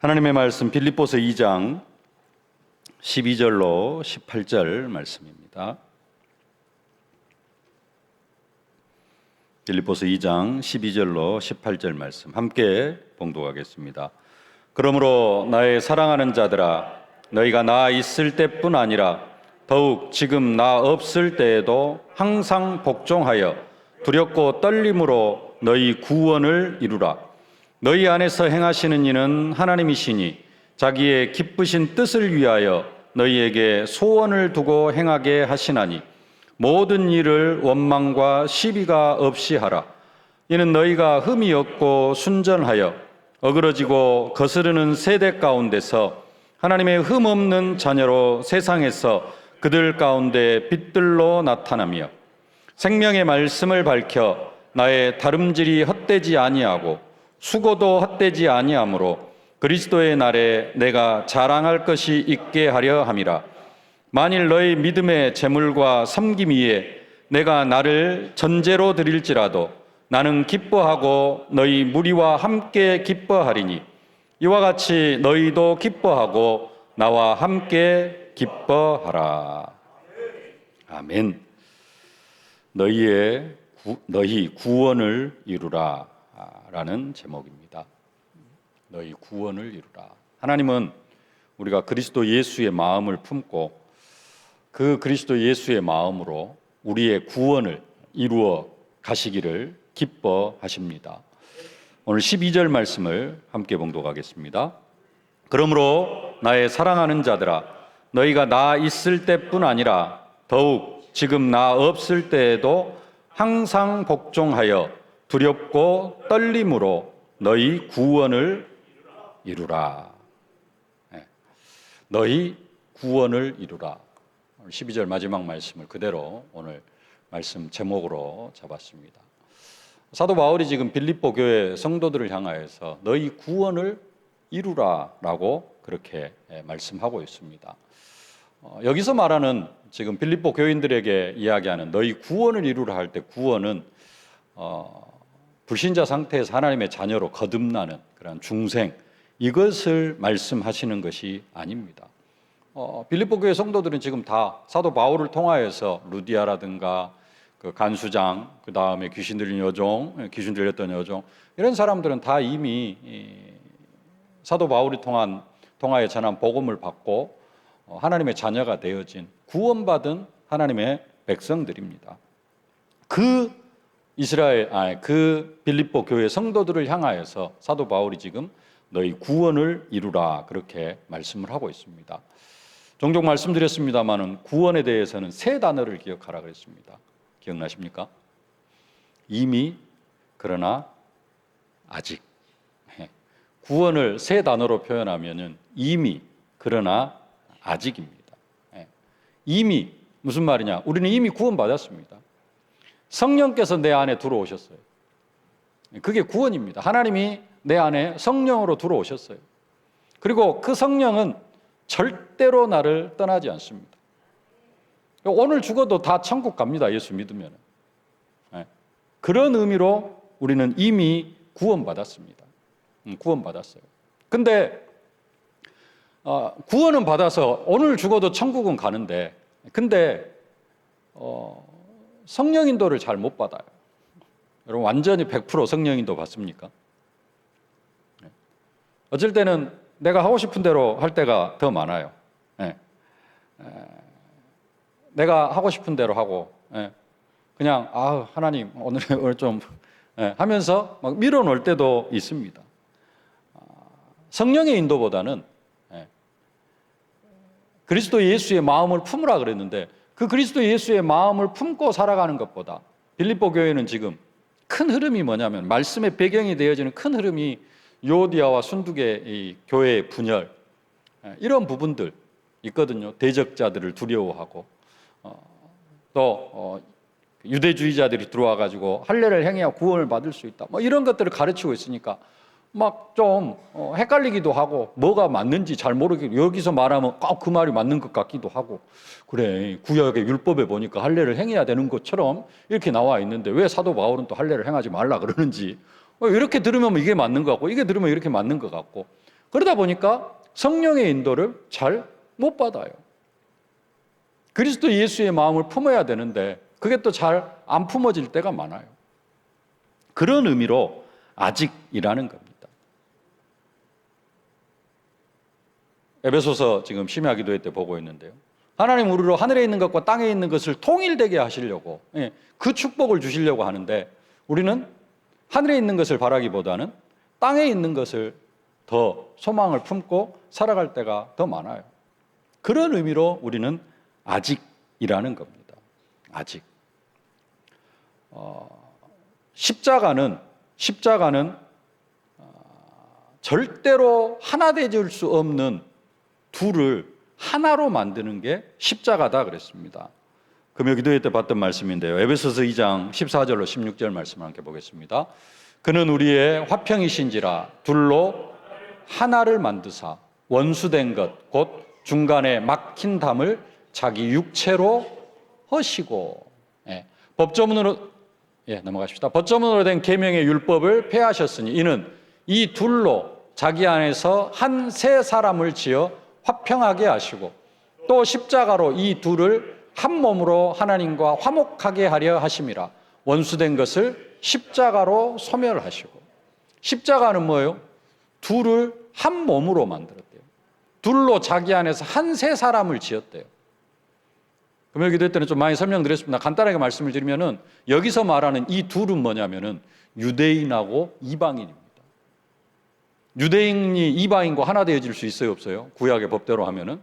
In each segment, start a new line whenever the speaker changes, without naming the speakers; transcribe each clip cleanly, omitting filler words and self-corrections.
하나님의 말씀 빌립보서 2장 12절로 18절 말씀입니다. 빌립보서 2장 12절로 18절 말씀 함께 봉독하겠습니다. 그러므로 나의 사랑하는 자들아, 너희가 나 있을 때뿐 아니라 더욱 지금 나 없을 때에도 항상 복종하여 두렵고 떨림으로 너희 구원을 이루라. 너희 안에서 행하시는 이는 하나님이시니 자기의 기쁘신 뜻을 위하여 너희에게 소원을 두고 행하게 하시나니 모든 일을 원망과 시비가 없이 하라. 이는 너희가 흠이 없고 순전하여 어그러지고 거스르는 세대 가운데서 하나님의 흠 없는 자녀로 세상에서 그들 가운데 빛들로 나타나며 생명의 말씀을 밝혀 나의 다름질이 헛되지 아니하고 수고도 헛되지 아니하므로 그리스도의 날에 내가 자랑할 것이 있게 하려 함이라. 만일 너희 믿음의 재물과 섬김 위에 내가 나를 전제로 드릴지라도 나는 기뻐하고 너희 무리와 함께 기뻐하리니 이와 같이 너희도 기뻐하고 나와 함께 기뻐하라. 아멘. 너희 구원을 이루라 라는 제목입니다. 너희 구원을 이루라. 하나님은 우리가 그리스도 예수의 마음을 품고 그 그리스도 예수의 마음으로 우리의 구원을 이루어 가시기를 기뻐하십니다. 오늘 12절 말씀을 함께 봉독하겠습니다. 그러므로 나의 사랑하는 자들아, 너희가 나 있을 때뿐 아니라 더욱 지금 나 없을 때에도 항상 복종하여 두렵고 떨림으로 너희 구원을 이루라. 너희 구원을 이루라. 12절 마지막 말씀을 그대로 오늘 말씀 제목으로 잡았습니다. 사도 바울이 지금 빌립보 교회 성도들을 향하여서 너희 구원을 이루라라고 그렇게 말씀하고 있습니다. 여기서 말하는 지금 빌립보 교인들에게 이야기하는 너희 구원을 이루라 할 때 구원은 불신자 상태에서 하나님의 자녀로 거듭나는 그런 중생, 이것을 말씀하시는 것이 아닙니다. 빌립보 교회 성도들은 지금 다 사도 바울을 통하여서 루디아라든가 그 간수장, 그 다음에 귀신 들린 여종, 귀신 들렸던 여종, 이런 사람들은 다 이미 사도 바울이 통하여 전한 복음을 받고 하나님의 자녀가 되어진 구원받은 하나님의 백성들입니다. 그 빌립보 교회 성도들을 향하여서 사도 바울이 지금 너희 구원을 이루라 그렇게 말씀을 하고 있습니다. 종종 말씀드렸습니다마는 구원에 대해서는 세 단어를 기억하라 그랬습니다. 기억나십니까? 이미, 그러나, 아직. 구원을 세 단어로 표현하면은 이미, 그러나, 아직입니다. 이미 무슨 말이냐? 우리는 이미 구원받았습니다. 성령께서 내 안에 들어오셨어요. 그게 구원입니다. 하나님이 내 안에 성령으로 들어오셨어요. 그리고 그 성령은 절대로 나를 떠나지 않습니다. 오늘 죽어도 다 천국 갑니다. 예수 믿으면. 그런 의미로 우리는 이미 구원받았습니다. 구원받았어요. 근데 구원은 받아서 오늘 죽어도 천국은 가는데, 근데 성령 인도를 잘 못 받아요. 여러분 완전히 100% 성령 인도 받습니까? 어쩔 때는 내가 하고 싶은 대로 할 때가 더 많아요. 내가 하고 싶은 대로 하고 그냥 하나님 오늘 좀 하면서 막 밀어놓을 때도 있습니다. 성령의 인도보다는 그리스도 예수의 마음을 품으라 그랬는데 그 그리스도 예수의 마음을 품고 살아가는 것보다 빌립보 교회는 지금 큰 흐름이 뭐냐면 말씀의 배경이 되어지는 큰 흐름이 유오디아와 순두계 이 교회의 분열, 이런 부분들 있거든요. 대적자들을 두려워하고 또 유대주의자들이 들어와 가지고 할례를 행해야 구원을 받을 수 있다. 뭐 이런 것들을 가르치고 있으니까 막 좀 헷갈리기도 하고 뭐가 맞는지 잘 모르겠고 여기서 말하면 꼭 그 말이 맞는 것 같기도 하고 그래 구약의 율법에 보니까 할례를 행해야 되는 것처럼 이렇게 나와 있는데 왜 사도 바울은 또 할례를 행하지 말라 그러는지 이렇게 들으면 이게 맞는 것 같고 이게 들으면 이렇게 맞는 것 같고 그러다 보니까 성령의 인도를 잘 못 받아요. 그리스도 예수의 마음을 품어야 되는데 그게 또 잘 안 품어질 때가 많아요. 그런 의미로 아직이라는 겁니다. 에베소서 지금 심야 기도회 때 보고 있는데요. 하나님 우리로 하늘에 있는 것과 땅에 있는 것을 통일되게 하시려고, 그 축복을 주시려고 하는데 우리는 하늘에 있는 것을 바라기보다는 땅에 있는 것을 더 소망을 품고 살아갈 때가 더 많아요. 그런 의미로 우리는 아직이라는 겁니다. 아직. 십자가는 절대로 하나 되질 수 없는 둘을 하나로 만드는 게 십자가다 그랬습니다. 금요 기도회 때 봤던 말씀인데요. 에베소서 2장 14절로 16절 말씀을 함께 보겠습니다. 그는 우리의 화평이신지라 둘로 하나를 만드사 원수된 것 곧 중간에 막힌 담을 자기 육체로 허시고, 법조문으로 넘어가십시다. 법조문으로 된 계명의 율법을 폐하셨으니 이는 이 둘로 자기 안에서 한 세 사람을 지어 화평하게 하시고 또 십자가로 이 둘을 한 몸으로 하나님과 화목하게 하려 하심이라. 원수된 것을 십자가로 소멸하시고. 십자가는 뭐예요? 둘을 한 몸으로 만들었대요. 둘로 자기 안에서 한 세 사람을 지었대요. 금요 기도 때는 좀 많이 설명드렸습니다. 간단하게 말씀을 드리면은 여기서 말하는 이 둘은 뭐냐면은 유대인하고 이방인입니다. 유대인이 이방인과 하나 되어질 수 있어요, 없어요? 구약의 법대로 하면은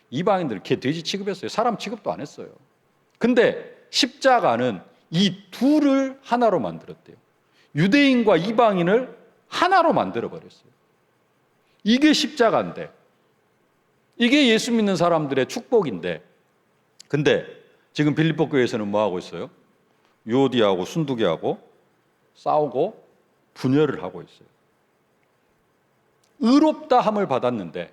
이방인들 개 돼지 취급했어요. 사람 취급도 안 했어요. 근데 십자가는 이 둘을 하나로 만들었대요. 유대인과 이방인을 하나로 만들어 버렸어요. 이게 십자가인데, 이게 예수 믿는 사람들의 축복인데, 근데 지금 빌립보 교회에서는 뭐 하고 있어요? 유오디아하고 순두기하고 싸우고 분열을 하고 있어요. 의롭다함을 받았는데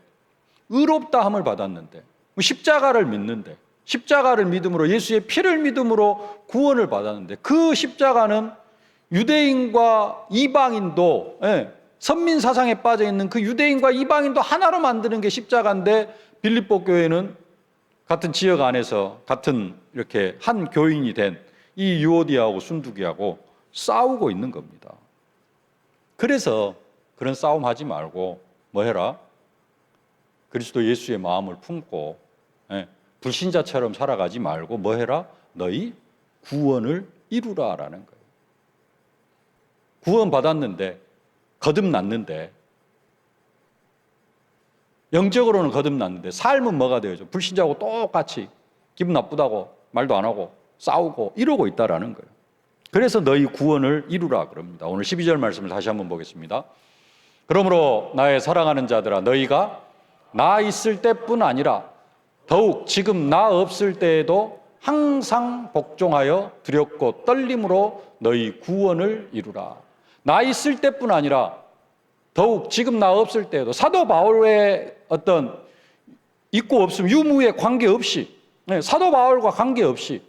십자가를 믿는데, 십자가를 믿음으로 예수의 피를 믿음으로 구원을 받았는데, 그 십자가는 유대인과 이방인도, 선민 사상에 빠져 있는 그 유대인과 이방인도 하나로 만드는 게 십자가인데, 빌립보 교회는 같은 지역 안에서 같은 이렇게 한 교인이 된 이 유오디아하고 순두기하고 싸우고 있는 겁니다. 그래서 그런 싸움 하지 말고 뭐 해라? 그리스도 예수의 마음을 품고, 불신자처럼 살아가지 말고 뭐 해라? 너희 구원을 이루라라는 거예요. 구원 받았는데, 거듭났는데, 영적으로는 거듭났는데 삶은 뭐가 되어져? 불신자하고 똑같이 기분 나쁘다고 말도 안 하고 싸우고 이러고 있다라는 거예요. 그래서 너희 구원을 이루라 그럽니다. 오늘 12절 말씀을 다시 한번 보겠습니다. 그러므로 나의 사랑하는 자들아, 너희가 나 있을 때뿐 아니라 더욱 지금 나 없을 때에도 항상 복종하여 두렵고 떨림으로 너희 구원을 이루라. 나 있을 때뿐 아니라 더욱 지금 나 없을 때에도, 사도 바울의 어떤 있고 없음 유무에 관계없이, 사도 바울과 관계없이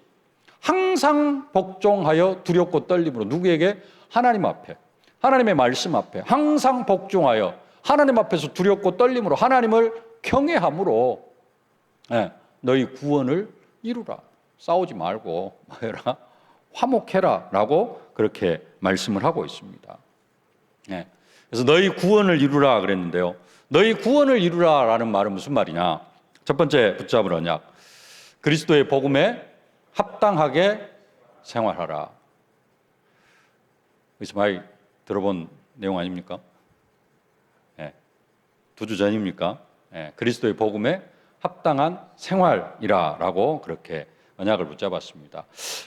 항상 복종하여 두렵고 떨림으로, 누구에게? 하나님 앞에, 하나님의 말씀 앞에 항상 복종하여 하나님 앞에서 두렵고 떨림으로 하나님을 경외함으로 너희 구원을 이루라. 싸우지 말고 뭐 해라? 화목해라 라고 그렇게 말씀을 하고 있습니다. 그래서 너희 구원을 이루라 그랬는데요. 너희 구원을 이루라 라는 말은 무슨 말이냐? 첫 번째 붙잡을 언약, 그리스도의 복음에 합당하게 생활하라. 여기서 많이 들어본 내용 아닙니까? 2주 전입니까? 그리스도의 복음에 합당한 생활이라라고 그렇게 언약을 붙잡았습니다.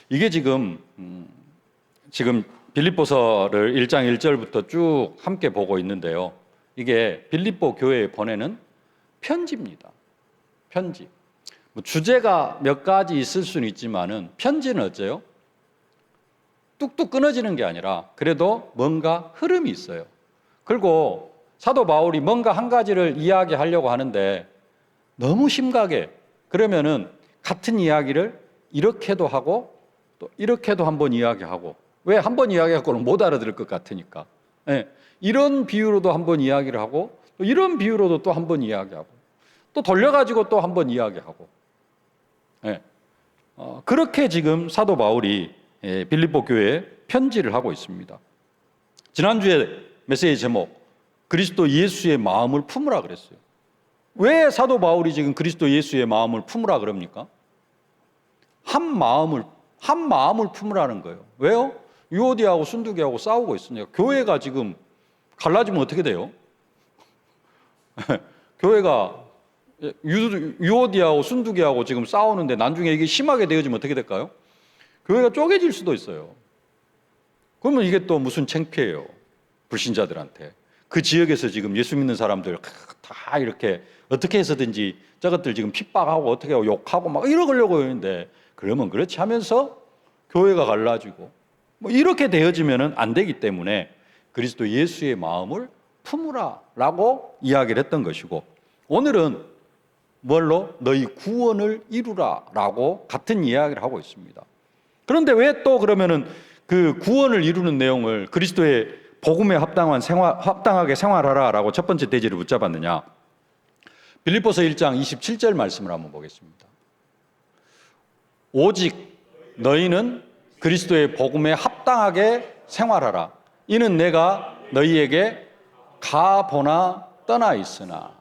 이게 지금 빌립보서를 1장 1절부터 쭉 함께 보고 있는데요. 이게 빌립보 교회에 보내는 편지입니다. 편지. 주제가 몇 가지 있을 수는 있지만은 편지는 어째요? 뚝뚝 끊어지는 게 아니라 그래도 뭔가 흐름이 있어요. 그리고 사도 바울이 뭔가 한 가지를 이야기하려고 하는데 너무 심각해. 그러면은 같은 이야기를 이렇게도 하고 또 이렇게도 한번 이야기하고, 왜 한 번 이야기하고는 못 알아들을 것 같으니까. 이런 비유로도 한번 이야기를 하고 이런 비유로도 또 한 번 이야기하고 또 돌려가지고 또 한 번 이야기하고 예. 그렇게 지금 사도 바울이 빌립보 교회에 편지를 하고 있습니다. 지난주에 메시지 제목 그리스도 예수의 마음을 품으라 그랬어요. 왜 사도 바울이 지금 그리스도 예수의 마음을 품으라 그럽니까? 한 마음을 품으라는 거예요. 왜요? 유오디하고 순두기하고 싸우고 있으니까. 교회가 지금 갈라지면 어떻게 돼요? 교회가 유오디하고 순두기하고 지금 싸우는데 나중에 이게 심하게 되어지면 어떻게 될까요? 교회가 쪼개질 수도 있어요. 그러면 이게 또 무슨 창피해요. 불신자들한테. 그 지역에서 지금 예수 믿는 사람들 다 이렇게 어떻게 해서든지 저것들 지금 핍박하고 어떻게 하고 욕하고 막 이러려고 하는데 그러면 그렇지 하면서 교회가 갈라지고 뭐 이렇게 되어지면 안 되기 때문에 그리스도 예수의 마음을 품으라라고 이야기를 했던 것이고 오늘은 뭘로? 너희 구원을 이루라라고 같은 이야기를 하고 있습니다. 그런데 왜 또 그러면은 그 구원을 이루는 내용을 그리스도의 복음에 합당하게 생활하라라고 첫 번째 대지를 붙잡았느냐? 빌립보서 1장 27절 말씀을 한번 보겠습니다. 오직 너희는 그리스도의 복음에 합당하게 생활하라. 이는 내가 너희에게 가보나 떠나 있으나.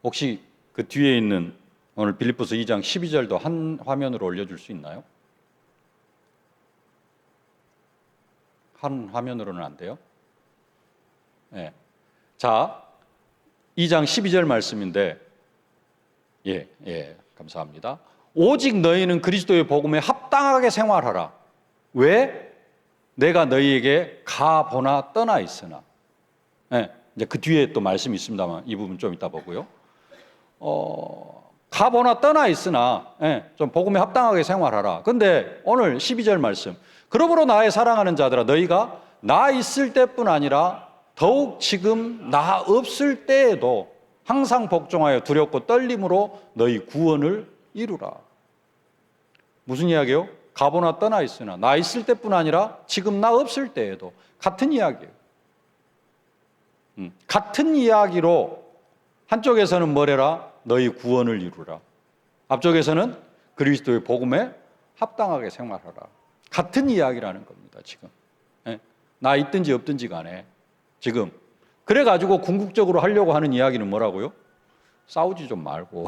혹시 그 뒤에 있는 오늘 빌립보서 2장 12절도 한 화면으로 올려줄 수 있나요? 한 화면으로는 안 돼요? 네. 자, 2장 12절 말씀인데, 감사합니다. 오직 너희는 그리스도의 복음에 합당하게 생활하라. 왜? 내가 너희에게 가보나 떠나 있으나. 이제 그 뒤에 또 말씀이 있습니다만 이 부분 좀 이따 보고요. 가보나 떠나 있으나 좀 복음에 합당하게 생활하라. 근데 오늘 12절 말씀. 그러므로 나의 사랑하는 자들아 너희가 나 있을 때뿐 아니라 더욱 지금 나 없을 때에도 항상 복종하여 두렵고 떨림으로 너희 구원을 이루라. 무슨 이야기요? 가보나 떠나 있으나 나 있을 때뿐 아니라 지금 나 없을 때에도 같은 이야기예요. 같은 이야기로 한쪽에서는 뭐래라? 너희 구원을 이루라. 앞쪽에서는 그리스도의 복음에 합당하게 생활하라. 같은 이야기라는 겁니다. 지금 나 있든지 없든지 간에 지금 그래가지고 궁극적으로 하려고 하는 이야기는 뭐라고요? 싸우지 좀 말고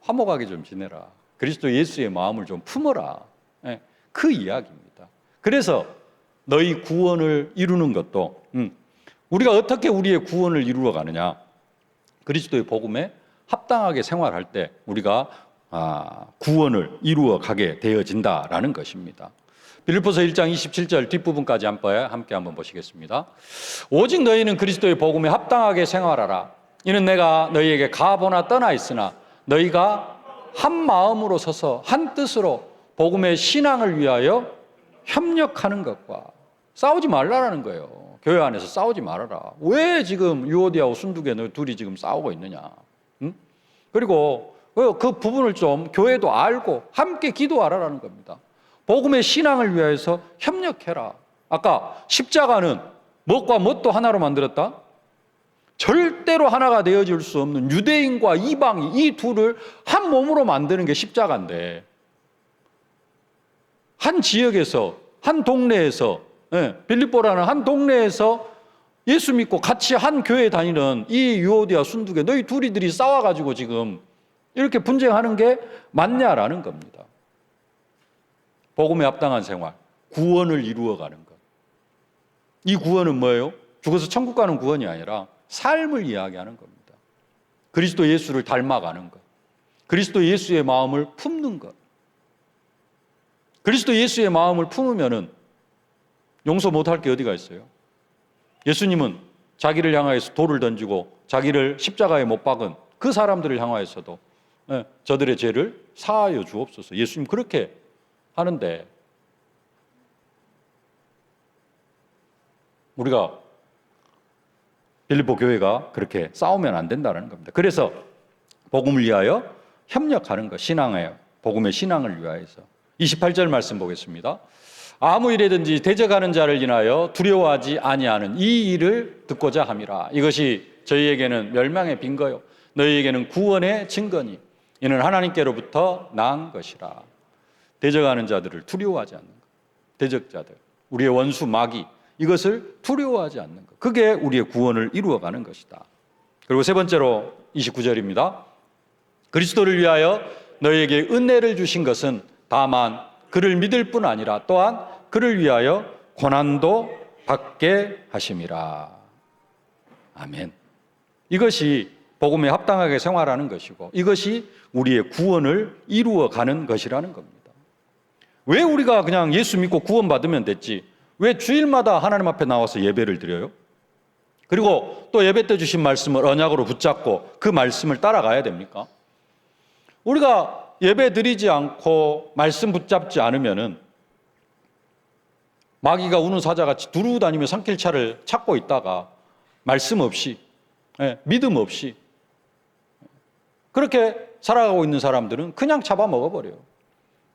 화목하게 좀 지내라. 그리스도 예수의 마음을 좀 품어라. 그 이야기입니다. 그래서 너희 구원을 이루는 것도 우리가 어떻게 우리의 구원을 이루어 가느냐? 그리스도의 복음에 합당하게 생활할 때 우리가 구원을 이루어 가게 되어진다라는 것입니다. 빌립보서 1장 27절 뒷부분까지 함께 한번 보시겠습니다. 오직 너희는 그리스도의 복음에 합당하게 생활하라. 이는 내가 너희에게 가보나 떠나 있으나 너희가 한 마음으로 서서 한 뜻으로 복음의 신앙을 위하여 협력하는 것과 싸우지 말라라는 거예요. 교회 안에서 싸우지 말아라. 왜 지금 유오디하고 순두계 너 둘이 지금 싸우고 있느냐? 그리고 그 부분을 좀 교회도 알고 함께 기도하라라는 겁니다. 복음의 신앙을 위해서 협력해라. 아까 십자가는 무엇과 무엇도 하나로 만들었다? 절대로 하나가 되어질 수 없는 유대인과 이방인 이 둘을 한 몸으로 만드는 게 십자가인데 한 지역에서 한 동네에서 빌립보라는 한 동네에서 예수 믿고 같이 한 교회 다니는 이 유오디아 순두계 너희 둘이들이 싸워가지고 지금 이렇게 분쟁하는 게 맞냐라는 겁니다. 복음에 합당한 생활, 구원을 이루어가는 것. 이 구원은 뭐예요? 죽어서 천국 가는 구원이 아니라 삶을 이야기하는 겁니다. 그리스도 예수를 닮아가는 것. 그리스도 예수의 마음을 품는 것. 그리스도 예수의 마음을 품으면은 용서 못할 게 어디가 있어요? 예수님은 자기를 향하여서 돌을 던지고 자기를 십자가에 못 박은 그 사람들을 향하여서도 저들의 죄를 사하여 주옵소서. 예수님 그렇게 하는데 우리가 빌립보 교회가 그렇게 싸우면 안 된다는 겁니다. 그래서 복음을 위하여 협력하는 것, 신앙에 복음의 신앙을 위하여서 28절 말씀 보겠습니다. 아무 일에든지 대적하는 자를 인하여 두려워하지 아니하는 이 일을 듣고자 함이라. 이것이 저희에게는 멸망의 빈거요 너희에게는 구원의 증거니 이는 하나님께로부터 난 것이라. 대적하는 자들을 두려워하지 않는 것. 대적자들, 우리의 원수 마귀, 이것을 두려워하지 않는 것. 그게 우리의 구원을 이루어가는 것이다. 그리고 세 번째로 29절입니다. 그리스도를 위하여 너희에게 은혜를 주신 것은 다만 그를 믿을 뿐 아니라 또한 그를 위하여 고난도 받게 하심이라. 아멘. 이것이 복음에 합당하게 생활하는 것이고 이것이 우리의 구원을 이루어가는 것이라는 겁니다. 왜 우리가 그냥 예수 믿고 구원받으면 됐지? 왜 주일마다 하나님 앞에 나와서 예배를 드려요? 그리고 또 예배 때 주신 말씀을 언약으로 붙잡고 그 말씀을 따라가야 됩니까? 우리가 예배 드리지 않고 말씀 붙잡지 않으면은 마귀가 우는 사자같이 두루 다니며 산길차를 찾고 있다가 말씀 없이, 믿음 없이 그렇게 살아가고 있는 사람들은 그냥 잡아먹어버려요.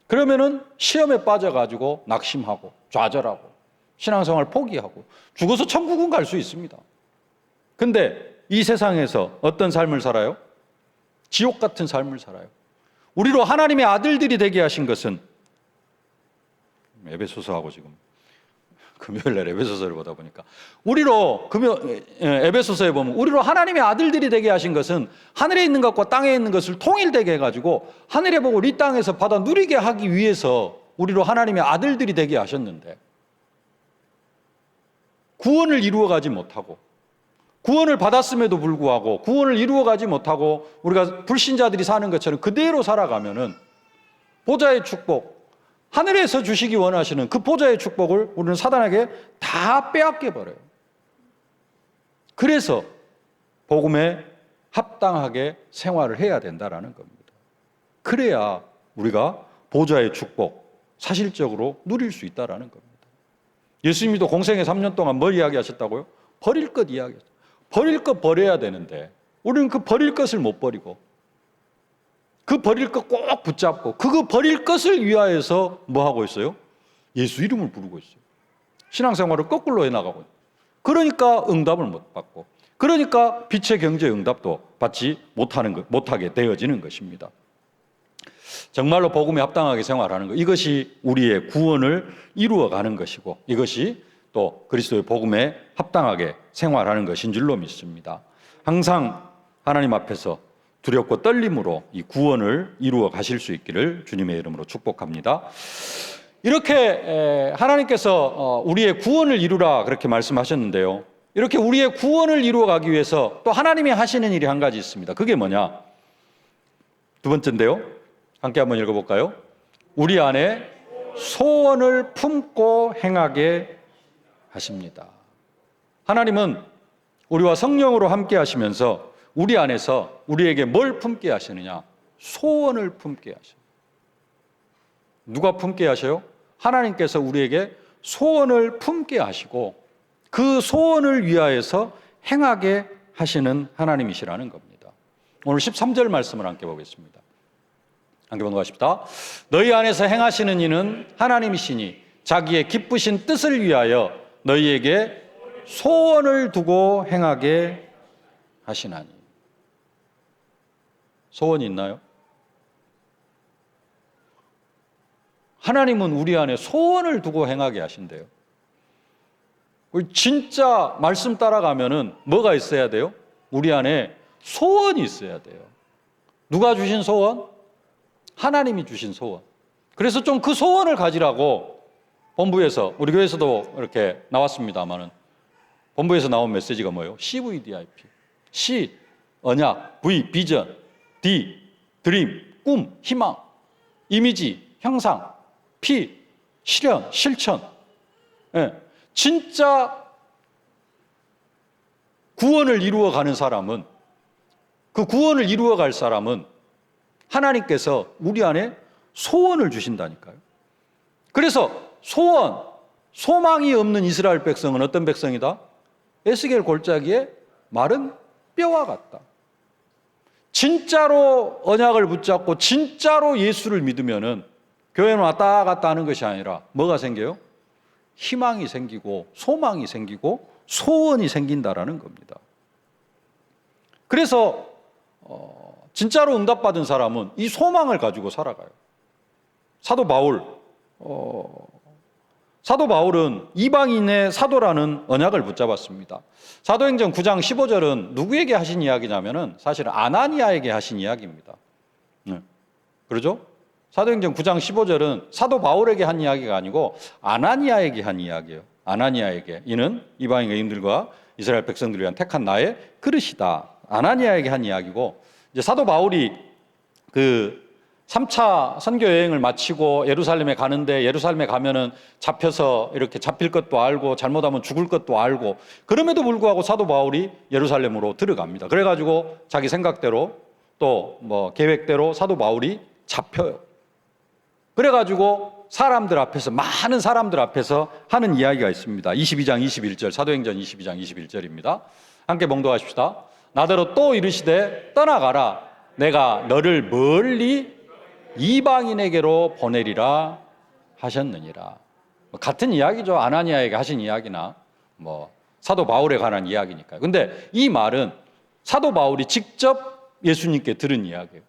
그러면은 시험에 빠져가지고 낙심하고 좌절하고 신앙생활 포기하고 죽어서 천국은 갈 수 있습니다. 근데 이 세상에서 어떤 삶을 살아요? 지옥 같은 삶을 살아요. 우리로 하나님의 아들들이 되게 하신 것은 에베소서하고 지금 금요일날 에베소서를 보다 보니까 우리로 에베소서에 보면 우리로 하나님의 아들들이 되게 하신 것은 하늘에 있는 것과 땅에 있는 것을 통일되게 해가지고 하늘의 복을 이 땅에서 받아 누리게 하기 위해서 우리로 하나님의 아들들이 되게 하셨는데 구원을 이루어가지 못하고 구원을 받았음에도 불구하고 구원을 이루어가지 못하고 우리가 불신자들이 사는 것처럼 그대로 살아가면은 보좌의 축복, 하늘에서 주시기 원하시는 그 보좌의 축복을 우리는 사단에게 다 빼앗겨 버려요. 그래서 복음에 합당하게 생활을 해야 된다라는 겁니다. 그래야 우리가 보좌의 축복 사실적으로 누릴 수 있다라는 겁니다. 예수님도 공생애 3년 동안 뭘 이야기하셨다고요? 버릴 것 이야기하셨어요. 버릴 것 버려야 되는데 우리는 그 버릴 것을 못 버리고 그 버릴 것 꼭 붙잡고 그거 버릴 것을 위하여서 뭐 하고 있어요? 예수 이름을 부르고 있어요. 신앙생활을 거꾸로 해나가고 있어요. 그러니까 응답을 못 받고 그러니까 빛의 경제 응답도 받지 못하게 되어지는 것입니다. 정말로 복음에 합당하게 생활하는 것, 이것이 우리의 구원을 이루어가는 것이고 이것이 또 그리스도의 복음에 합당하게 생활하는 것인 줄로 믿습니다. 항상 하나님 앞에서 두렵고 떨림으로 이 구원을 이루어 가실 수 있기를 주님의 이름으로 축복합니다. 이렇게 하나님께서 우리의 구원을 이루라 그렇게 말씀하셨는데요. 이렇게 우리의 구원을 이루어 가기 위해서 또 하나님이 하시는 일이 한 가지 있습니다. 그게 뭐냐? 두 번째인데요. 함께 한번 읽어볼까요? 우리 안에 소원을 품고 행하게 하십니다. 하나님은 우리와 성령으로 함께 하시면서 우리 안에서 우리에게 뭘 품게 하시느냐? 소원을 품게 하셔요. 누가 품게 하셔요? 하나님께서 우리에게 소원을 품게 하시고 그 소원을 위하여서 행하게 하시는 하나님이시라는 겁니다. 오늘 13절 말씀을 함께 보겠습니다. 함께 본다하십시다. 너희 안에서 행하시는 이는 하나님이시니 자기의 기쁘신 뜻을 위하여 너희에게 소원을 두고 행하게 하시나니. 소원이 있나요? 하나님은 우리 안에 소원을 두고 행하게 하신대요. 진짜 말씀 따라가면은 뭐가 있어야 돼요? 우리 안에 소원이 있어야 돼요. 누가 주신 소원? 하나님이 주신 소원. 그래서 좀 그 소원을 가지라고 본부에서, 우리 교회에서도 이렇게 나왔습니다만은 본부에서 나온 메시지가 뭐예요? CVDIP. C, 언약, V, 비전, D, 드림, 꿈, 희망, 이미지, 형상, P, 실현, 실천. 예. 진짜 구원을 이루어가는 사람은, 그 구원을 이루어갈 사람은 하나님께서 우리 안에 소원을 주신다니까요. 그래서 소원, 소망이 없는 이스라엘 백성은 어떤 백성이다? 에스겔 골짜기에 마른 뼈와 같다. 진짜로 언약을 붙잡고 진짜로 예수를 믿으면은 교회는 왔다 갔다 하는 것이 아니라 뭐가 생겨요? 희망이 생기고 소망이 생기고 소원이 생긴다라는 겁니다. 그래서 진짜로 응답받은 사람은 이 소망을 가지고 살아가요. 사도 바울은 이방인의 사도라는 언약을 붙잡았습니다. 사도행전 9장 15절은 누구에게 하신 이야기냐면은 사실은 아나니아에게 하신 이야기입니다. 그러죠? 사도행전 9장 15절은 사도 바울에게 한 이야기가 아니고 아나니아에게 한 이야기예요. 아나니아에게. 이는 이방인 의인들과 이스라엘 백성들을 위한 택한 나의 그릇이다. 아나니아에게 한 이야기고, 이제 사도 바울이 그 3차 선교 여행을 마치고 예루살렘에 가는데, 예루살렘에 가면은 잡혀서 이렇게 잡힐 것도 알고 잘못하면 죽을 것도 알고, 그럼에도 불구하고 사도 바울이 예루살렘으로 들어갑니다. 그래가지고 자기 생각대로 또 뭐 계획대로 사도 바울이 잡혀요. 그래가지고 사람들 앞에서, 많은 사람들 앞에서 하는 이야기가 있습니다. 22장 21절, 사도행전 22장 21절입니다. 함께 봉독하십시다. 나더러 또 이르시되 떠나가라. 내가 너를 멀리 이방인에게로 보내리라 하셨느니라. 같은 이야기죠. 아나니아에게 하신 이야기나 뭐 사도 바울에 관한 이야기니까요. 근데 이 말은 사도 바울이 직접 예수님께 들은 이야기예요.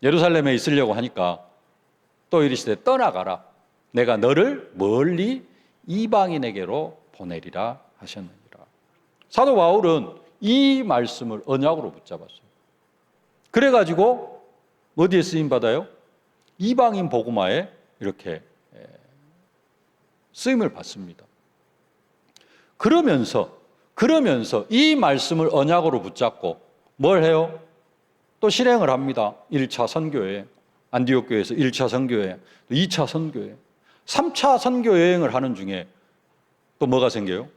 예루살렘에 있으려고 하니까 또 이르시되 떠나가라. 내가 너를 멀리 이방인에게로 보내리라 하셨느니라. 사도 바울은 이 말씀을 언약으로 붙잡았어요. 그래가지고 어디에 쓰임 받아요? 이방인 복음화에 이렇게 쓰임을 받습니다. 그러면서 이 말씀을 언약으로 붙잡고 뭘 해요? 또 실행을 합니다. 1차 선교여행, 안디옥 교회에서 1차 선교여행, 2차 선교여행, 3차 선교여행을 하는 중에 또 뭐가 생겨요?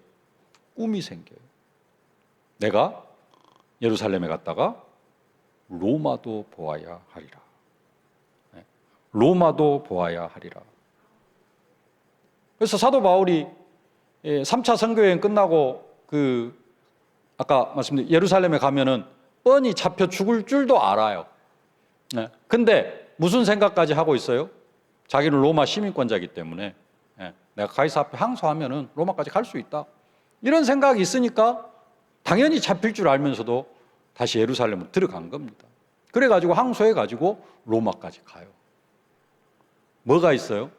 꿈이 생겨요. 내가 예루살렘에 갔다가 로마도 보아야 하리라. 로마도 보아야 하리라. 그래서 사도 바울이 3차 선교여행 끝나고 아까 말씀드린 예루살렘에 가면은 뻔히 잡혀 죽을 줄도 알아요. 근데 무슨 생각까지 하고 있어요? 자기는 로마 시민권자이기 때문에 내가 가이사 앞에 항소하면은 로마까지 갈 수 있다. 이런 생각이 있으니까 당연히 잡힐 줄 알면서도 다시 예루살렘으로 들어간 겁니다. 그래가지고 항소해가지고 로마까지 가요. 뭐가 있어요?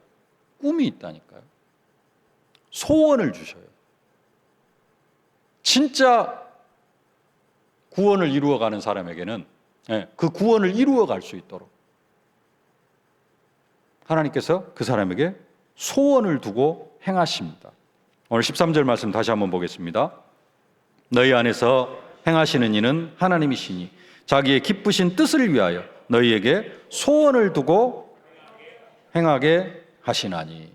꿈이 있다니까요. 소원을 주셔요. 진짜 구원을 이루어가는 사람에게는 그 구원을 이루어갈 수 있도록 하나님께서 그 사람에게 소원을 두고 행하십니다. 오늘 13절 말씀 다시 한번 보겠습니다. 너희 안에서 행하시는 이는 하나님이시니 자기의 기쁘신 뜻을 위하여 너희에게 소원을 두고 행하게 하시나니.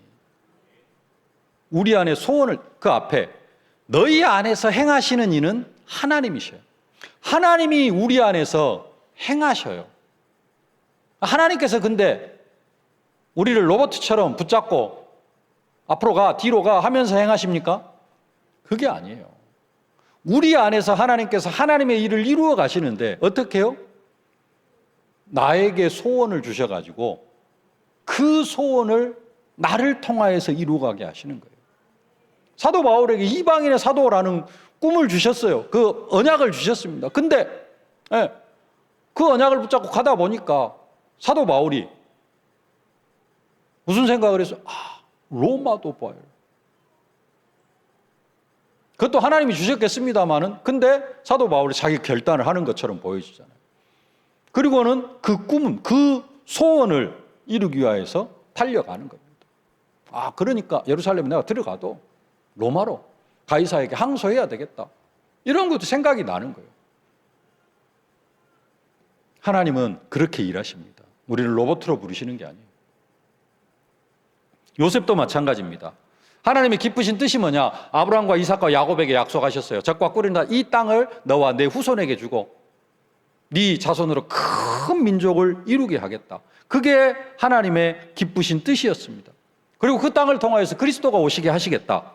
우리 안에 소원을, 그 앞에 너희 안에서 행하시는 이는 하나님이셔요. 하나님이 우리 안에서 행하셔요. 하나님께서 근데 우리를 로봇처럼 붙잡고 앞으로 가, 뒤로 가 하면서 행하십니까? 그게 아니에요. 우리 안에서 하나님께서 하나님의 일을 이루어 가시는데 어떻게 해요? 나에게 소원을 주셔가지고 그 소원을 나를 통하여서 이루어가게 하시는 거예요. 사도 바울에게 이방인의 사도라는 꿈을 주셨어요. 그 언약을 주셨습니다. 근데 그 언약을 붙잡고 가다 보니까 사도 바울이 무슨 생각을 했어요? 로마도 봐요. 그것도 하나님이 주셨겠습니다마는, 근데 사도 바울이 자기 결단을 하는 것처럼 보여지잖아요. 그리고는 그 꿈은, 그 소원을 이루기 위해서 달려가는 겁니다. 그러니까 예루살렘에 내가 들어가도 로마로 가이사에게 항소해야 되겠다. 이런 것도 생각이 나는 거예요. 하나님은 그렇게 일하십니다. 우리를 로봇으로 부르시는 게 아니에요. 요셉도 마찬가지입니다. 하나님의 기쁘신 뜻이 뭐냐? 아브라함과 이삭과 야곱에게 약속하셨어요. 젖과 꿀이 이 땅을 너와 내 후손에게 주고 네 자손으로 큰 민족을 이루게 하겠다. 그게 하나님의 기쁘신 뜻이었습니다. 그리고 그 땅을 통하여서 그리스도가 오시게 하시겠다.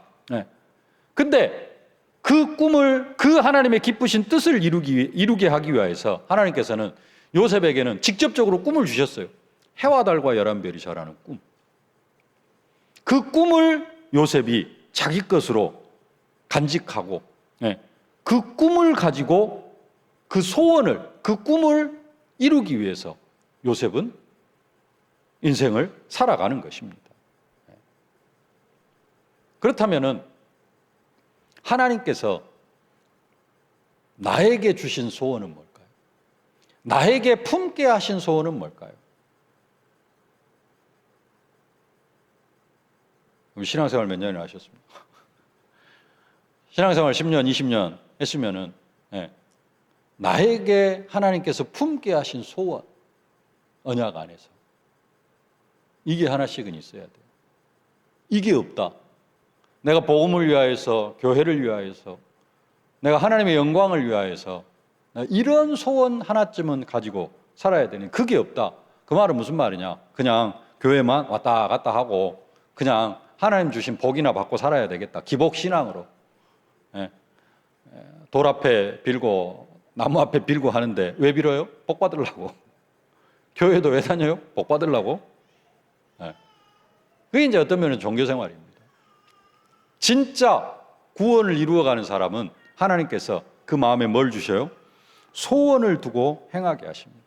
근데 그 꿈을, 그 하나님의 기쁘신 뜻을 이루게 하기 위해서 하나님께서는 요셉에게는 직접적으로 꿈을 주셨어요. 해와 달과 11별이 절하는 꿈. 그 꿈을 요셉이 자기 것으로 간직하고, 그 꿈을 가지고 그 소원을, 그 꿈을 이루기 위해서 요셉은 인생을 살아가는 것입니다. 그렇다면은 하나님께서 나에게 주신 소원은 뭘까요? 나에게 품게 하신 소원은 뭘까요? 신앙생활 몇 년이나 하셨습니까? 신앙생활 10년, 20년 했으면은, 나에게 하나님께서 품게 하신 소원, 언약 안에서 이게 하나씩은 있어야 돼요. 이게 없다. 내가 복음을 위하여서, 교회를 위하여서, 내가 하나님의 영광을 위하여서 이런 소원 하나쯤은 가지고 살아야 되는, 그게 없다. 그 말은 무슨 말이냐? 그냥 교회만 왔다 갔다 하고 그냥 하나님 주신 복이나 받고 살아야 되겠다. 기복신앙으로. 돌 앞에 빌고 나무 앞에 빌고 하는데 왜 빌어요? 복 받으려고. 교회도 왜 다녀요? 복 받으려고. 그게 이제 어떤 면은 종교생활입니다. 진짜 구원을 이루어가는 사람은 하나님께서 그 마음에 뭘 주셔요? 소원을 두고 행하게 하십니다.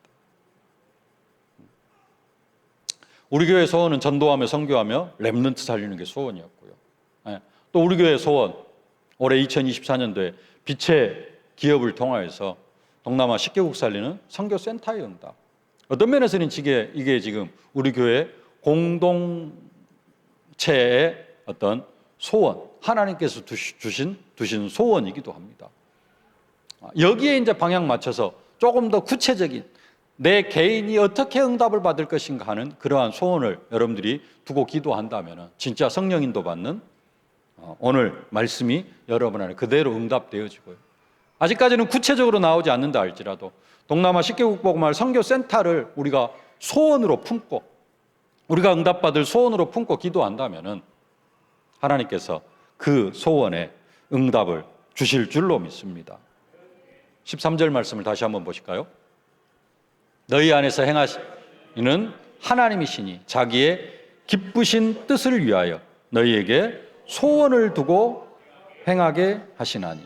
우리 교회 소원은 전도하며 선교하며 렘넌트 살리는 게 소원이었고요. 또 우리 교회 소원, 올해 2024년도에 빛의 기업을 통하여서 동남아 10개국 살리는 선교센터의 응답. 어떤 면에서는 이게 지금 우리 교회 공동체의 어떤 소원, 하나님께서 두신 소원이기도 합니다. 여기에 이제 방향 맞춰서 조금 더 구체적인 내 개인이 어떻게 응답을 받을 것인가 하는 그러한 소원을 여러분들이 두고 기도한다면 진짜 성령 인도 받는 오늘 말씀이 여러분 안에 그대로 응답되어지고요. 아직까지는 구체적으로 나오지 않는다 할지라도 동남아 10개국 복음화를 선교센터를 우리가 소원으로 품고 우리가 응답받을 소원으로 품고 기도한다면 하나님께서 그 소원에 응답을 주실 줄로 믿습니다. 13절 말씀을 다시 한번 보실까요? 너희 안에서 행하시는 하나님이시니 자기의 기쁘신 뜻을 위하여 너희에게 소원을 두고 행하게 하시나니.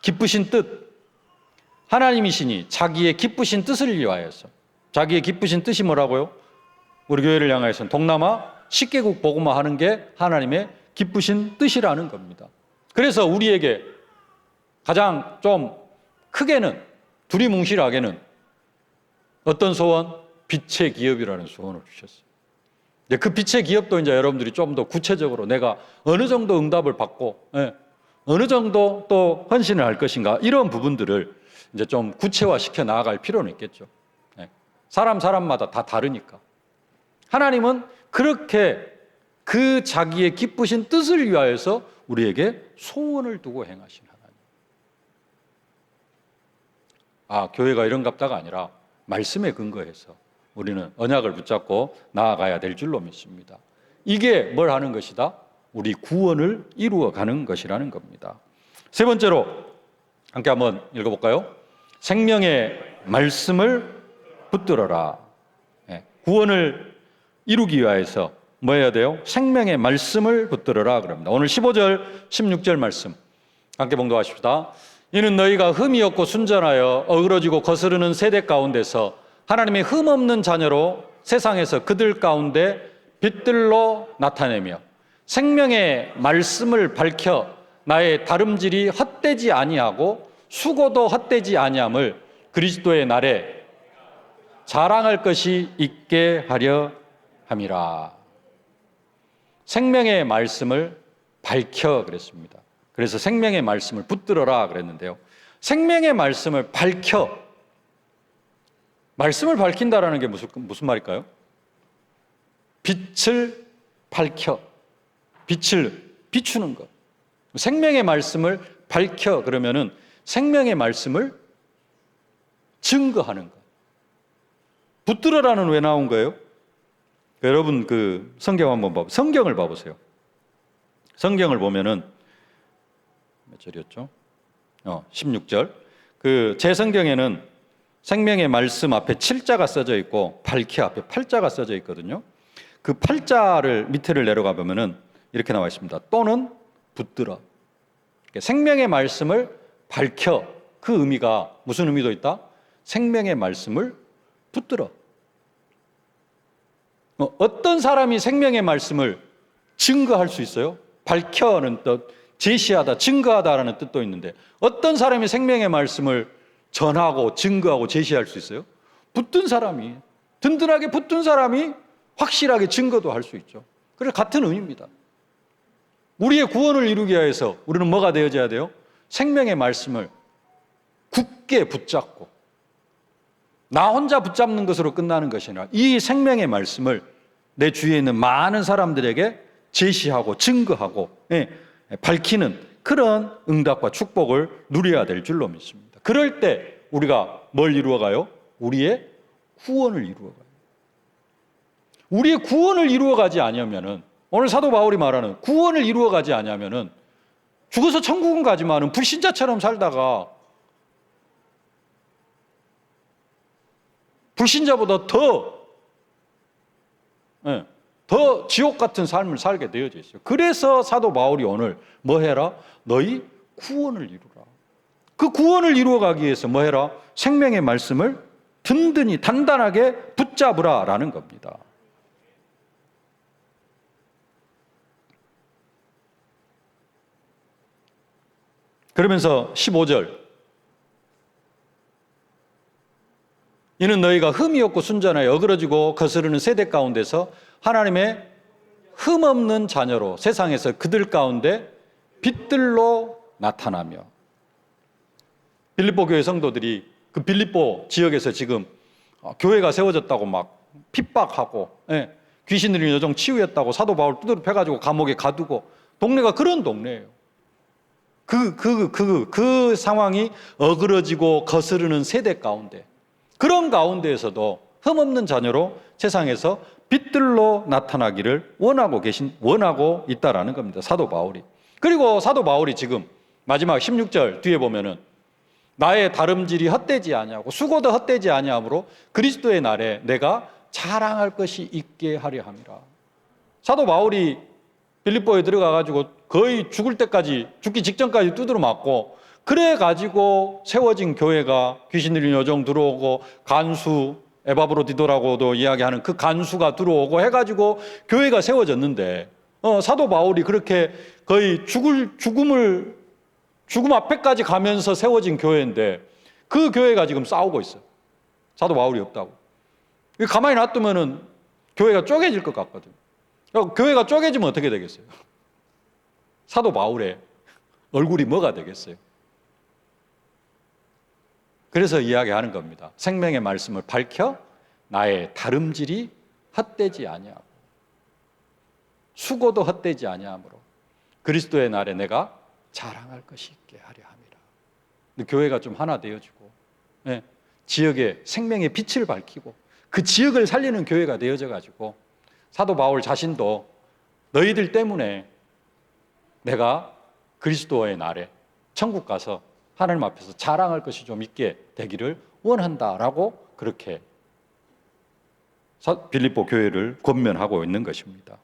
기쁘신 뜻, 하나님이시니 자기의 기쁘신 뜻을 위하여서. 자기의 기쁘신 뜻이 뭐라고요? 우리 교회를 향하여서는 동남아 10개국 복음화 하는 게 하나님의 기쁘신 뜻이라는 겁니다. 그래서 우리에게 가장 좀 크게는, 두리뭉실하게는 어떤 소원? 빛의 기업이라는 소원을 주셨어요. 그 빛의 기업도 이제 여러분들이 좀 더 구체적으로 내가 어느 정도 응답을 받고, 어느 정도 또 헌신을 할 것인가, 이런 부분들을 이제 좀 구체화시켜 나아갈 필요는 있겠죠. 사람마다 다 다르니까. 하나님은 그렇게 그 자기의 기쁘신 뜻을 위하여서 우리에게 소원을 두고 행하신 하나님. 교회가 이런갑다가 아니라 말씀에 근거해서 우리는 언약을 붙잡고 나아가야 될 줄로 믿습니다. 이게 뭘 하는 것이다? 우리 구원을 이루어가는 것이라는 겁니다. 세 번째로 함께 한번 읽어볼까요? 생명의 말씀을 붙들어라. 구원을 이루기 위해서 뭐 해야 돼요? 생명의 말씀을 붙들어라 그럽니다. 오늘 15절, 16절 말씀 함께 봉독하십시다. 이는 너희가 흠이 없고 순전하여 어그러지고 거스르는 세대 가운데서 하나님의 흠 없는 자녀로 세상에서 그들 가운데 빛들로 나타내며 생명의 말씀을 밝혀 나의 다름질이 헛되지 아니하고 수고도 헛되지 아니함을 그리스도의 날에 자랑할 것이 있게 하려 함이라. 생명의 말씀을 밝혀 그랬습니다. 그래서 생명의 말씀을 붙들어라 그랬는데요. 생명의 말씀을 밝혀. 말씀을 밝힌다라는 게 무슨 말일까요? 빛을 밝혀. 빛을 비추는 것. 생명의 말씀을 밝혀 그러면은 생명의 말씀을 증거하는 것. 붙들어라는 왜 나온 거예요? 여러분 그 성경을 봐보세요. 성경을 보면은 몇 절이었죠? 16절. 제 성경에는 생명의 말씀 앞에 7자가 써져 있고 밝히 앞에 8자가 써져 있거든요. 그 8자를 밑에를 내려가 보면은 이렇게 나와 있습니다. 또는 붙들어. 생명의 말씀을 밝혀. 그 의미가 무슨 의미도 있다? 생명의 말씀을 붙들어. 어떤 사람이 생명의 말씀을 증거할 수 있어요? 밝혀는 뜻, 제시하다, 증거하다라는 뜻도 있는데 어떤 사람이 생명의 말씀을 전하고 증거하고 제시할 수 있어요? 붙든 사람이, 든든하게 붙든 사람이 확실하게 증거도 할 수 있죠. 그래서 같은 의미입니다. 우리의 구원을 이루기 위해서 우리는 뭐가 되어져야 돼요? 생명의 말씀을 굳게 붙잡고 나 혼자 붙잡는 것으로 끝나는 것이 아니라 이 생명의 말씀을 내 주위에 있는 많은 사람들에게 제시하고 증거하고 밝히는 그런 응답과 축복을 누려야 될 줄로 믿습니다. 그럴 때 우리가 뭘 이루어가요? 우리의 구원을 이루어가요. 우리의 구원을 이루어가지 않으면은 오늘 사도 바울이 말하는 구원을 이루어가지 않으면은 죽어서 천국은 가지만은 불신자처럼 살다가 불신자보다 더 지옥 같은 삶을 살게 되어져 있어요. 그래서 사도 바울이 오늘 뭐 해라? 너희 구원을 이루라. 그 구원을 이루어가기 위해서 뭐 해라? 생명의 말씀을 든든히 단단하게 붙잡으라 라는 겁니다. 그러면서 15절 이는 너희가 흠이 없고 순전하여 어그러지고 거스르는 세대 가운데서 하나님의 흠없는 자녀로 세상에서 그들 가운데 빛들로 나타나며. 빌립보 교회 성도들이 그 빌립보 지역에서 지금 교회가 세워졌다고 막 핍박하고 귀신 들린 여종 치유했다고 사도 바울 두드려 패가지고 감옥에 가두고 동네가 그런 동네예요. 그 상황이 어그러지고 거스르는 세대 가운데 그런 가운데에서도 흠없는 자녀로 세상에서 빛들로 나타나기를 원하고 있다라는 겁니다. 사도 바울이. 그리고 사도 바울이 지금 마지막 16절 뒤에 보면은 나의 다름질이 헛되지 아니하고 수고도 헛되지 아니하므로 그리스도의 날에 내가 자랑할 것이 있게 하려 함이라. 사도 바울이 빌립보에 들어가가지고 거의 죽을 때까지 죽기 직전까지 두드려 맞고 그래 가지고 세워진 교회가 귀신 들린 여종 들어오고 간수 에바브로디도라고도 이야기하는 그 간수가 들어오고 해가지고 교회가 세워졌는데 사도 바울이 그렇게 거의 죽음 앞에까지 가면서 세워진 교회인데 그 교회가 지금 싸우고 있어요. 사도 바울이 없다고. 가만히 놔두면은 교회가 쪼개질 것 같거든요. 교회가 쪼개지면 어떻게 되겠어요? 사도 바울의 얼굴이 뭐가 되겠어요? 그래서 이야기하는 겁니다. 생명의 말씀을 밝혀 나의 다름질이 헛되지 아니하고 수고도 헛되지 아니하므로 그리스도의 날에 내가 자랑할 것이 있게 하려 함이라. 교회가 좀 하나 되어지고 지역에 생명의 빛을 밝히고 그 지역을 살리는 교회가 되어져 가지고 사도 바울 자신도 너희들 때문에 내가 그리스도의 날에 천국 가서 하나님 앞에서 자랑할 것이 좀 있게 되기를 원한다라고 그렇게 빌립보 교회를 권면하고 있는 것입니다.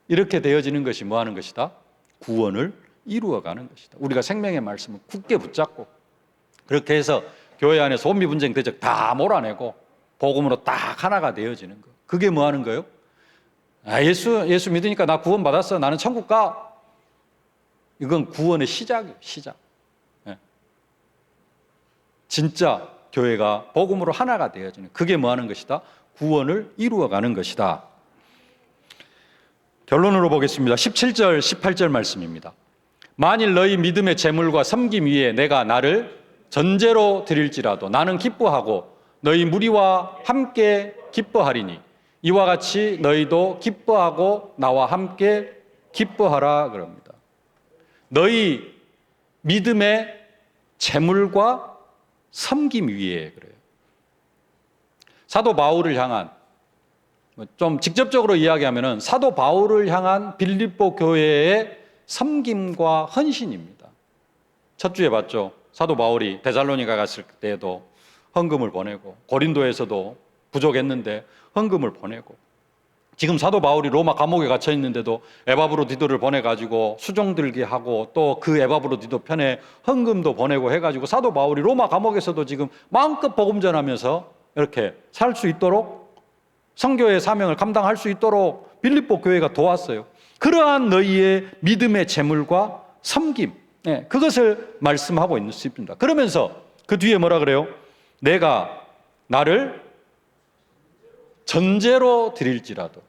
이렇게 되어지는 것이 뭐 하는 것이다? 구원을 이루어가는 것이다. 우리가 생명의 말씀을 굳게 붙잡고 그렇게 해서 교회 안에서 혼미 분쟁 대적 다 몰아내고 복음으로 딱 하나가 되어지는 것. 그게 뭐 하는 거예요? 예수 믿으니까 나 구원 받았어. 나는 천국 가. 이건 구원의 시작이에요. 시작. 진짜 교회가 복음으로 하나가 되어지는 그게 뭐 하는 것이다? 구원을 이루어가는 것이다. 결론으로 보겠습니다. 17절, 18절 말씀입니다. 만일 너희 믿음의 재물과 섬김 위에 내가 나를 전제로 드릴지라도 나는 기뻐하고 너희 무리와 함께 기뻐하리니 이와 같이 너희도 기뻐하고 나와 함께 기뻐하라 그럽니다. 너희 믿음의 재물과 섬김 위에 그래요. 사도 바울을 향한 좀 직접적으로 이야기하면은 사도 바울을 향한 빌립보 교회의 섬김과 헌신입니다. 첫 주에 봤죠. 사도 바울이 데살로니가 갔을 때에도 헌금을 보내고 고린도에서도 부족했는데 헌금을 보내고 지금 사도 바울이 로마 감옥에 갇혀 있는데도 에바브로디도를 보내가지고 수종 들게 하고 또 그 에바브로디도 편에 헌금도 보내고 해가지고 사도 바울이 로마 감옥에서도 지금 마음껏 복음 전하면서 이렇게 살 수 있도록 선교의 사명을 감당할 수 있도록 빌립보 교회가 도왔어요. 그러한 너희의 믿음의 재물과 섬김, 그것을 말씀하고 있습니다. 그러면서 그 뒤에 뭐라 그래요? 내가 나를 전제로 드릴지라도.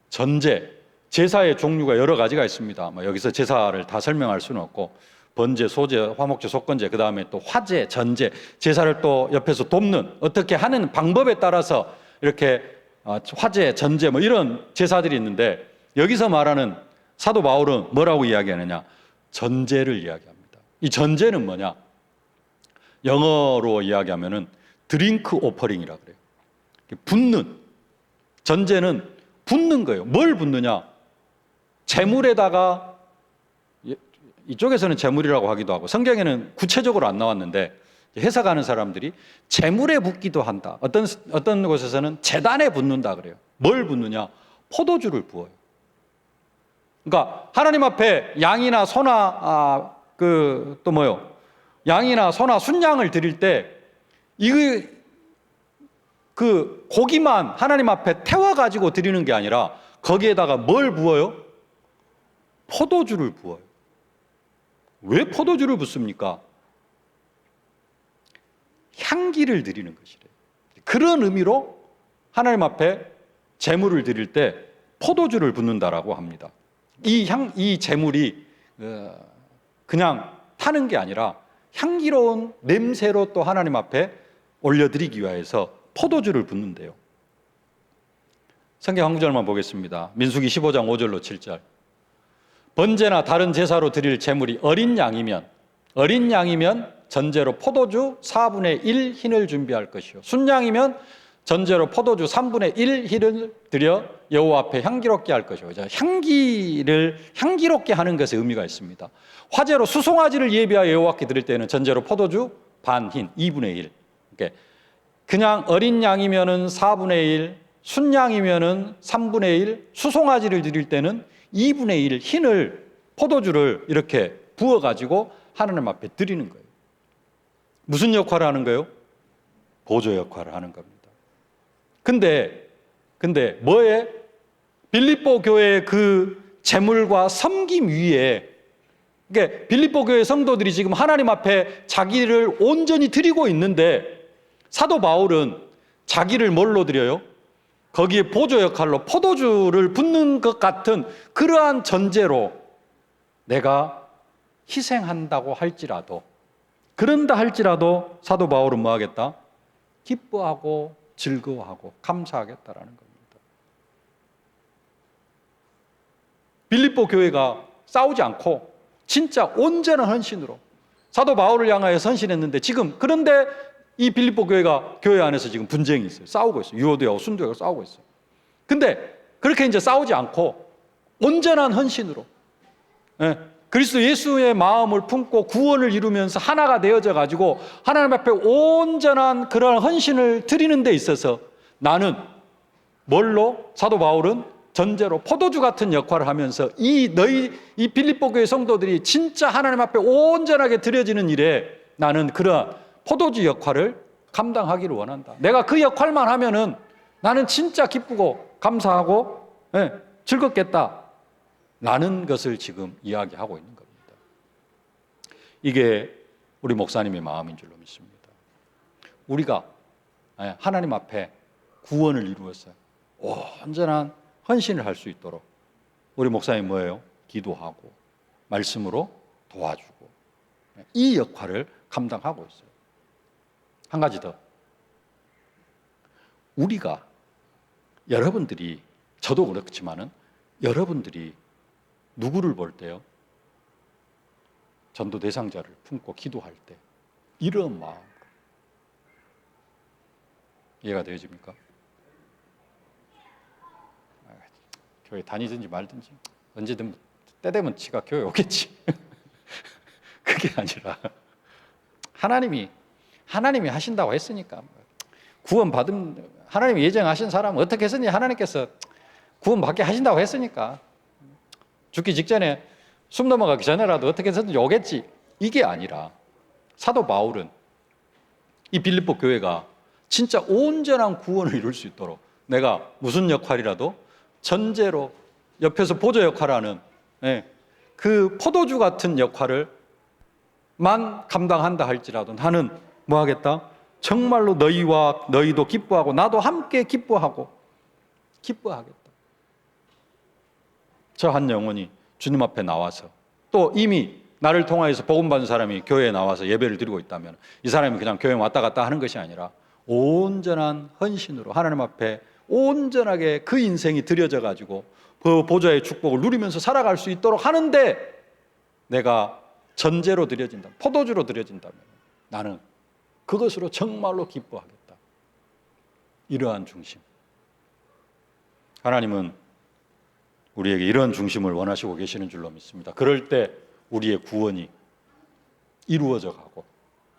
전제, 제사의 종류가 여러 가지가 있습니다. 여기서 제사를 다 설명할 수는 없고 번제, 소제, 화목제, 속건제, 그 다음에 또 화제, 전제, 제사를 또 옆에서 돕는 어떻게 하는 방법에 따라서 이렇게 화제, 전제 이런 제사들이 있는데 여기서 말하는 사도 바울은 뭐라고 이야기하느냐? 전제를 이야기합니다. 이 전제는 뭐냐? 영어로 이야기하면은 드링크 오퍼링이라 그래요. 붓는, 전제는 붓는 거예요. 뭘 붓느냐? 재물에다가, 이쪽에서는 재물이라고 하기도 하고 성경에는 구체적으로 안 나왔는데 해석하는 사람들이 재물에 붓기도 한다. 어떤 곳에서는 제단에 붓는다 그래요. 뭘 붓느냐? 포도주를 부어요. 그러니까 하나님 앞에 양이나 소나 또 뭐요? 양이나 소나 순양을 드릴 때 그 고기만 하나님 앞에 태워가지고 드리는 게 아니라 거기에다가 뭘 부어요? 포도주를 부어요. 왜 포도주를 붓습니까? 향기를 드리는 것이래요. 그런 의미로 하나님 앞에 제물을 드릴 때 포도주를 붓는다라고 합니다. 이 제물이 그냥 타는 게 아니라 향기로운 냄새로 또 하나님 앞에 올려드리기 위해서 포도주를 붓는데요. 성경 한 구절만 보겠습니다. 민수기 15장 5절로 7절. 번제나 다른 제사로 드릴 제물이 어린 양이면 전제로 포도주 4분의 1 흰을 준비할 것이요 순양이면 전제로 포도주 3분의 1 흰을 드려 여호와 앞에 향기롭게 할 것이요. 향기를 향기롭게 하는 것에 의미가 있습니다. 화제로 수송아지를 예비하여 여호와께 드릴 때는 전제로 포도주 반 흰 2분의 1. 그냥 어린 양이면은 4분의 1, 순양이면은 3분의 1, 수송아지를 드릴 때는 2분의 1 흰을 포도주를 이렇게 부어가지고 하나님 앞에 드리는 거예요. 무슨 역할을 하는 거예요? 보조 역할을 하는 겁니다. 근데 뭐에? 빌립보 교회의 그 제물과 섬김 위에, 그러니까 빌립보 교회 성도들이 지금 하나님 앞에 자기를 온전히 드리고 있는데 사도 바울은 자기를 뭘로 드려요? 거기에 보조 역할로 포도주를 붓는 것 같은 그러한 전제로 내가 희생한다고 할지라도, 그런다 할지라도 사도 바울은 뭐 하겠다? 기뻐하고 즐거워하고 감사하겠다라는 겁니다. 빌립보 교회가 싸우지 않고 진짜 온전한 헌신으로 사도 바울을 향하여 헌신했는데 지금 그런데 이 빌립보 교회가 교회 안에서 지금 분쟁이 있어요. 싸우고 있어요. 유오도하고 순도하고 싸우고 있어요. 근데 그렇게 이제 싸우지 않고 온전한 헌신으로 그리스도 예수의 마음을 품고 구원을 이루면서 하나가 되어져 가지고 하나님 앞에 온전한 그런 헌신을 드리는 데 있어서 나는 뭘로? 사도 바울은 전제로 포도주 같은 역할을 하면서 이 빌립보 교회 성도들이 진짜 하나님 앞에 온전하게 드려지는 일에 나는 그런 포도주 역할을 감당하기를 원한다. 내가 그 역할만 하면은 나는 진짜 기쁘고 감사하고 즐겁겠다. 라는 것을 지금 이야기하고 있는 겁니다. 이게 우리 목사님의 마음인 줄로 믿습니다. 우리가 하나님 앞에 구원을 이루어서 온전한 헌신을 할 수 있도록 우리 목사님 뭐예요? 기도하고 말씀으로 도와주고 이 역할을 감당하고 있어요. 한 가지 더. 우리가 여러분들이 저도 그렇지만은 여러분들이 누구를 볼 때요? 전도 대상자를 품고 기도할 때 이런 마음 이해가 되어집니까? 교회 다니든지 말든지 언제든 때 되면 지가 교회 오겠지. 그게 아니라 하나님이 하신다고 했으니까 구원 받은
하나님이 예정하신 사람 어떻게 했으니 하나님께서 구원받게 하신다고 했으니까 죽기 직전에 숨 넘어가기 전에라도 어떻게 해서든지 오겠지, 이게 아니라 사도 바울은 이 빌립보 교회가 진짜 온전한 구원을 이룰 수 있도록 내가 무슨 역할이라도 전제로 옆에서 보조 역할하는 그 포도주 같은 역할을 만 감당한다 할지라도 나는 뭐 하겠다? 정말로 너희와 너희도 기뻐하고 나도 함께 기뻐하겠다. 저 한 영혼이 주님 앞에 나와서 또 이미 나를 통하여서 복음받은 사람이 교회에 나와서 예배를 드리고 있다면 이 사람이 그냥 교회 왔다 갔다 하는 것이 아니라 온전한 헌신으로 하나님 앞에 온전하게 그 인생이 드려져 가지고 그 보좌의 축복을 누리면서 살아갈 수 있도록 하는데 내가 전제로 드려진다, 포도주로 드려진다면 나는 그것으로 정말로 기뻐하겠다. 이러한 중심. 하나님은 우리에게 이런 중심을 원하시고 계시는 줄로 믿습니다. 그럴 때 우리의 구원이 이루어져 가고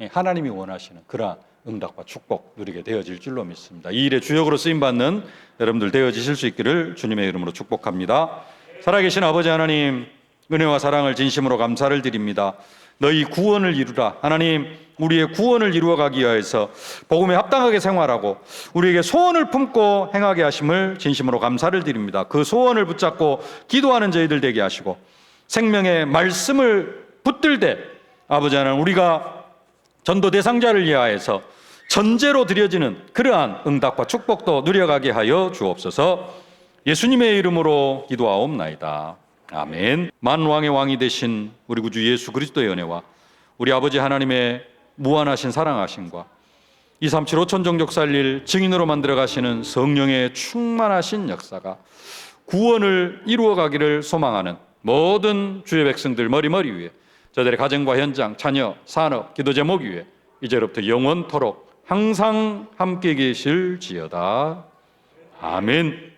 하나님이 원하시는 그러한 응답과 축복 누리게 되어질 줄로 믿습니다. 이 일의 주역으로 쓰임받는 여러분들 되어지실 수 있기를 주님의 이름으로 축복합니다. 살아계신 아버지 하나님, 은혜와 사랑을 진심으로 감사를 드립니다. 너희 구원을 이루라. 하나님, 우리의 구원을 이루어가기 위해서 복음에 합당하게 생활하고 우리에게 소원을 품고 행하게 하심을 진심으로 감사를 드립니다. 그 소원을 붙잡고 기도하는 저희들 되게 하시고 생명의 말씀을 붙들되 아버지 하나님, 우리가 전도 대상자를 위하여서 전제로 드려지는 그러한 응답과 축복도 누려가게 하여 주옵소서. 예수님의 이름으로 기도하옵나이다. 아멘. 만왕의 왕이 되신 우리 구주 예수 그리스도의 은혜와 우리 아버지 하나님의 무한하신 사랑하심과 237 5천정 역살릴 증인으로 만들어 가시는 성령의 충만하신 역사가 구원을 이루어가기를 소망하는 모든 주의 백성들 머리머리 위에, 저들의 가정과 현장, 자녀, 산업, 기도 제목 위에 이제로부터 영원토록 항상 함께 계실지어다. 아멘.